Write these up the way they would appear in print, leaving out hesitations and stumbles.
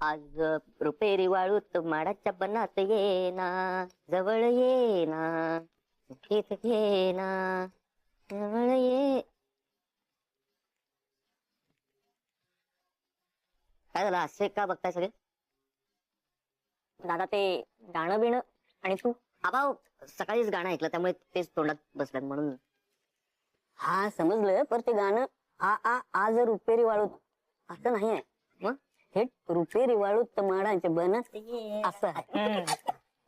आज रुपेरी वाळूत माडाच्या बनात येना, जवळ येना, मुठीत घेना, जवळ ये. काय झालं, असे का बघताय सगळे? दादा ते गाणं बिणं आणि तू आबा सकाळीच गाणं ऐकलं त्यामुळे तेच तोंडात बसलं म्हणून. हा समजलं, पण ते गाणं आज रुपेरी वाळूत असं नाही आहे. मग हे रुपेरी वाळूत माडाच्या बनात असं आहे.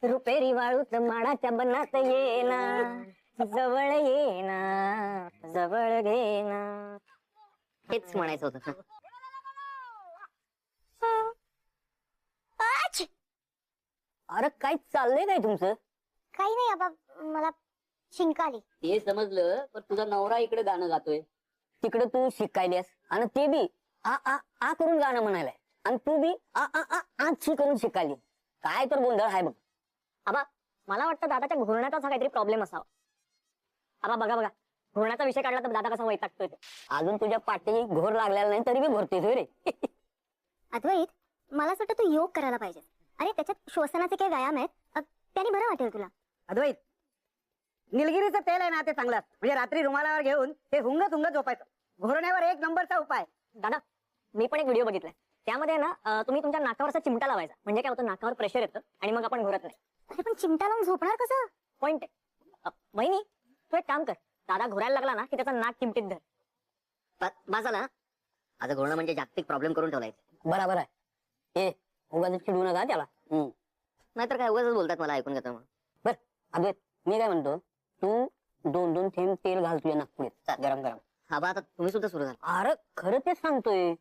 रुपेरी वाळूत माडाच्या बनात येना, जवळ येना, जवळ घेना, हेच म्हणायचं होतं. अरे काय चाललंय काय तुमचं? काही नाही आबा, मला शिंक आली. हे समजलं, पण तुझा नवरा इकडे गाणं गातोय, तिकडे तू शिकायल्यास आणि ते बी आ करून गाणं म्हणायलाय आणि तू बी आ करून शिकायली. काय तर गोंधळ आहे बघ. आबा मला वाटतं दादाच्या घोरण्याचा काहीतरी प्रॉब्लेम असावा. आबा बघा बघा, घोरण्याचा विषय काढला तर दादा कसा वैतागतोय. अजून तुझ्या पाठी घोर लागलेला नाही तरी बी घोरतेस रे. अद्वैत, मला असं वाटतं तू योग करायला पाहिजे. अरे त्याच्यात श्वसनाचे काही व्यायाम आहेत, त्याने बरं वाटेल तुला. अद्वैत, निलगिरीचं तेल आहे ना ते चांगलं, म्हणजे रात्री रुमालावर घेऊन ते हुंगत झोपायचं. घोरण्यावर एक नंबरचा उपाय. दादा मी पण एक व्हिडिओ बघितलाय, त्यामध्ये ना तुम्ही तुमच्या नाकावर असा चिमटा लावायचा, म्हणजे काय होतं, नाकावर प्रेशर येतं आणि मग आपण घोरत नाही. अरे पण चिमटा लावून झोपणार कसं? पॉइंट आहे. वहिनी तू एक काम कर, दादा घोरायला लागला ना की त्याचा नाक चिमटीत धर. माझा आता घोरणं म्हणजे जागतिक प्रॉब्लेम करून ठेवलाय. बरोबर आहे. उगाच चिडू नका त्याला. नाहीतर काय उगाच बोलतात मला ऐकून घेतो म्हणून. बर अद्वैत, मी काय म्हणतो, तू 2-2 थेंब तेल घाल तुझ्या नागपुडीत गरम गरम. हा बा, आता तुम्ही सुद्धा सुरू झाला. अरे खरं तेच सांगतोय.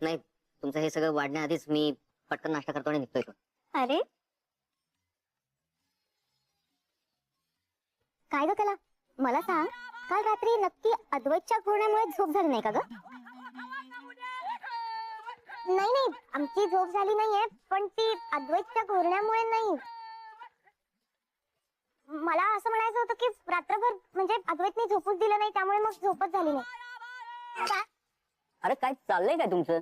नाही, तुमचं हे सगळं वाढण्याआधीच मी पटकन नाश्ता करतो आणि निघतोय. अरे काय ग त्याला, मला सांग, काल रात्री नक्की अद्वैतच्या घोरण्यामुळे झोप झाली नाही का ग? नाही, आमची झोप झाली नाहीये, पण ती अद्वैतच्या घोरण्यामुळे नाही. मला असं म्हणायचं होतं की रात्रभर म्हणजे अद्वैतने झोपूच दिलं नाही, त्यामुळे मग झोपच झाली नाही. अरे काय चाललंय काय तुमचं?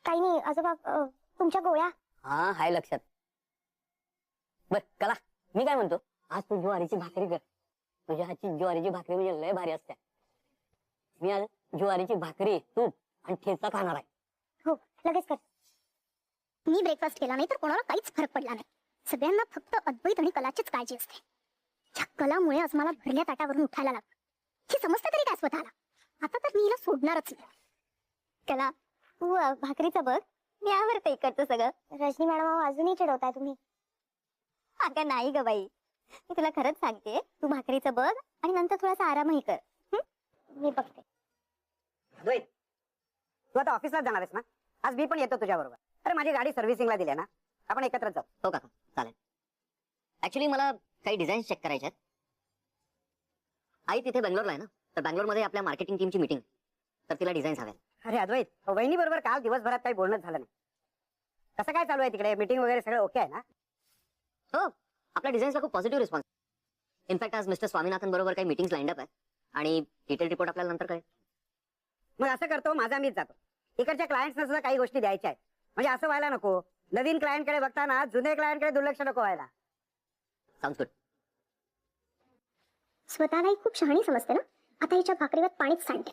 काही नाही आजोबा, तुमच्या गोळ्या. हा हाय लक्षात. बर कला, मी काय म्हणतो, आज तू ज्वारीची भाकरी कर. तुझ्या हातची ज्वारीची भाकरी म्हणजे लय भारी असते. मी आज ज्वारीची भाकरी, तूप आणि ठेचा खाणार आहे. हो लगेच कर. मी ब्रेकफास्ट केला नाही तर कोणाला काहीच फरक पडला नाही. सगळ्यांना फक्त अद्वैत आणि कलाचीच काळजी असते. या कलामुळे आज मला भरल्या ताटावरून उठायला लागलं. हे समजतं तरी काय स्वतःला? आता तर मी हिला सोडणारच नाही. कला, तू भाकरीचं बघ, मी यावर पे करतो सगळं. रजनी मॅडम अजूनही चिडवताय तुम्ही. अगं नाही ग बाई, मी तुला खरंच सांगते, तू भाकरीचं बघ आणि नंतर थोडासा आरामही कर. मी बघते. अद्वैत, तू आता ऑफिसला जाणार आहेस ना? आज मी पण येतो तुझ्या बरोबर. अरे माझी गाडी सर्व्हिसिंगला दिली ना, आपण एकत्र जाऊ. हो काका, चालेल. ऍक्च्युली मला काही डिझाईन चेक करायचे आहेत. आई तिथे बेंगलोरला आहे ना, तर बेंगलोरमध्ये आपल्या मार्केटिंग टीमची मीटिंग, तर तिला डिझाईन्स हव्या. अरे अद्वैत, वहिनी बरोबर काल दिवसभरात काही बोलणं झालं नाही. कसं काय चालू आहे तिकडे? मीटिंग वगैरे सगळं ओके आहे ना? हो, आपल्या डिझाईन्सला खूप पॉझिटिव्ह रिस्पॉन्स. इनफॅक्ट आज मिस्टर स्वामीनाथन बरोबर काही मीटिंग्स लाईन अप आहे आणि डिटेल रिपोर्ट आपल्याला नंतर कळेल. मग असं करतो, माझा मीच जातो. इकडच्या क्लायंट्सना सुद्धा काही गोष्टी द्यायच्या आहेत, म्हणजे असं व्हायला नको, नवीन क्लायंटकडे बघताना जुने क्लायंटकडे दुर्लक्ष नको व्हायला. Sounds good. स्वतःलाही खूप शहाणी समजते ना. आता हिच्या भाकरीवर पाणीच सांडते.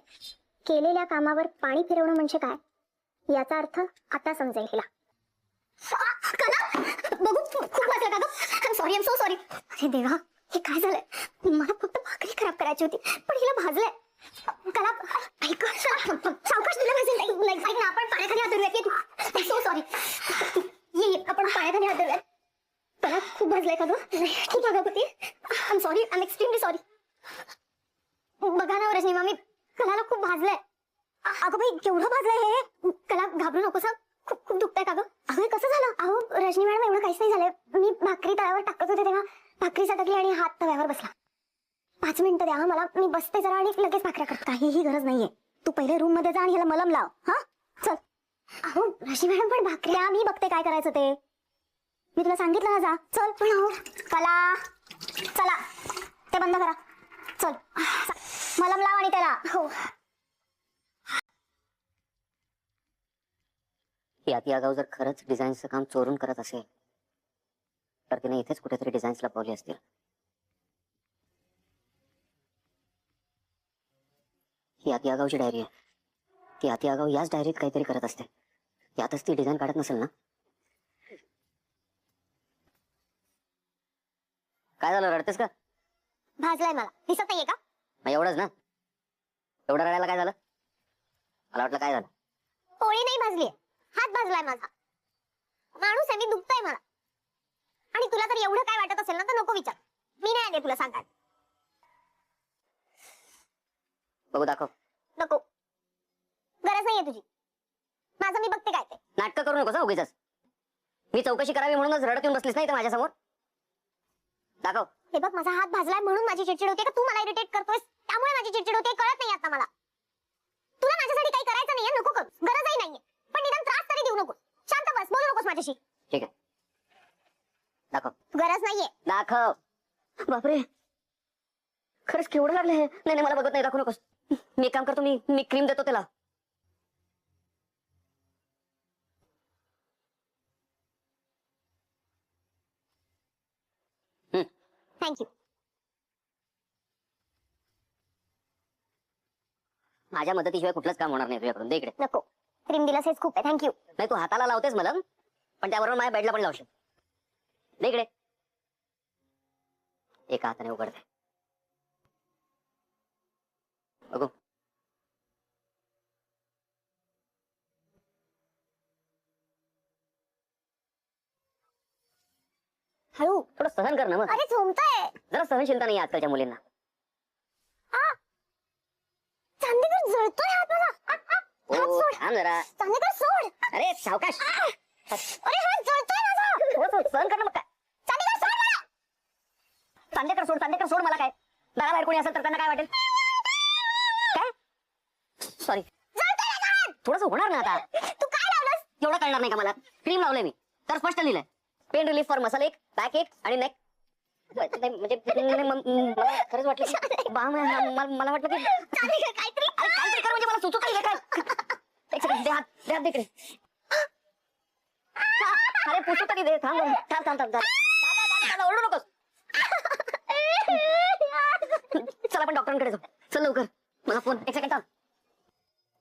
केलेल्या कामावर पाणी फिरवणं म्हणजे काय याचा अर्थ आता समजेल हिला. बघू खूप वाजलं का ग? Sorry, I am so sorry. अरे देवा, हे काय झालंय? मला फक्त भाकरी खराब करायची होती, पण हिला भाजलंय. कला ऐक, सावकाश, तुला भाजेल. ऐक ना, आपण पाण्याखाली हात धरूयात. So sorry. ये आपण पाण्याखाली हात धरूयात. त्याला खूप भाजलंय का ग? खूप अगं, I am sorry, I am extremely sorry. बघा ना रजनी मामी, कलाला खूप भाजलंय. अगं बाई, केवढं भाजलंय हे? कला घाबरू नकोस, खूप खूप दुखतंय का ग? अगं कसं झालं? अहो रजनी मॅडम, एवढं काहीच नाही झालंय. मी भाकरी तव्यावर टाकत होते तेव्हा भाकरी सटकली आणि हात तव्यावर बसला. 5 मिनिटं द्या मला, मी बसते जरा आणि लगेच भाकऱ्या करते. काहीही गरज नाहीये, तू पहिले रूम मध्ये जा आणि ह्याला मलम लाव. हा चल. अहो रजनी मॅडम, पण भाकऱ्या मी बघते काय करायचं ते. मी तुला सांगितलं ना, जा चल. पण अहो कला, चला ते बंद करा, चल मलम लाव आणि त्याला. हो ही अति आगाऊ जर खरंच डिझाईनचं काम चोरून करत असेल तर तिने इथेच कुठेतरी डिझाईन्स लपवली असतील. ही अति आगाऊची डायरी आहे. ती अति आगाऊ याच डायरीत काहीतरी करत असते. यातच ती डिझाईन काढत नसेल ना. काय झालं, रडतेस का? भाजलाय मला, दिसत नाहीये का? मग एवढंच ना. एवढं रडायला काय झालं? मला वाटलं काय झालं. पोळी नाही भाजलीये, हात भाजलाय माझा. माणूस आहे मी, दुखतंय मला. आणि तुला तर एवढं काय वाटत असेल ना तर नको विचार. मी नाही आले तुला सांगायला. बघू, दाखव. नको, गरज नाहीये तुझी. माझं मी बघते काय ते. नाटकं करू नकोस उगीच. मी चौकशी करावी म्हणूनच रडत येऊन बसलीस नाही तर माझ्यासमोर. दाखव. हे बघ, माझा हात भाजलाय म्हणून माझी चिडचिड होते का तू मला इरिटेट करतोयस त्यामुळे माझी चिडचिड होते, कळत नाही आता मला. तुला माझ्यासाठी काही करायचं नाहीये, नको कर. गरजही नाहीये, पण निदान त्रास तरी देऊ नकोस. शांत बस, बोलू नकोस माझ्याशी. ठीक आहे, दाखव. गरज नाहीये. दाखव. बापरे, खरंच केवढं लागलं हे. नाही नाही, मला बघत नाही, दाखवू नकोस. मी एक काम करतो, मी क्रीम देतो त्याला. थँक्यू. माझ्या मदतीशिवाय कुठलंच काम होणार नाही तुझ्याकडून. दे इकडे. नको, क्रीम दिलंस हेच खूप आहे. थँक्यू. नाही, तू हाताला लावतेस मला, पण त्याबरोबर माझ्या बेडला पण लावशील. दे इकडे. एका हाताने उघडते. बघू. हळू. थोडं सहन कर ना मग. अरे झोमतंय. जरा सहनशीलता नाही आजकालच्या मुलींना. चांदेकर जळतोय हात माझा. हात ओ, सोड. थांब जरा. चांदेकर सोड. अरे सावकाश. अरे हात जळतोय माझा. थोडं सहन कर ना मग. काय चांदेकर सोड मला. चांदेकर सोड मला. काय दारा बाहेर कोणी असेल तर त्यांना काय वाटेल. काय सॉरी, जळतोय माझा हात. थोडस होणार ना आता. तू काय लावलंस? एवढं कळणार नाही का मला. क्रीम लावलंय मी तर स्पष्ट लिहिलंय पेन रिलीफ फॉर मसल एक, बॅक एक आणि नेक. म्हणजे मला खरंच वाटलं मला वाटलं की चांदेकर काहीतरी अरे काहीतरी कर म्हणजे मला सुचत नाही काय. एक सेकंड, दे हात दे इकडे. अरे पुसू तरी दे. थांब. ओरडू नकोस. चल आपण डॉक्टरांकडे जाऊ. चल लवकर. मला फोन. एक सेकंड थांब.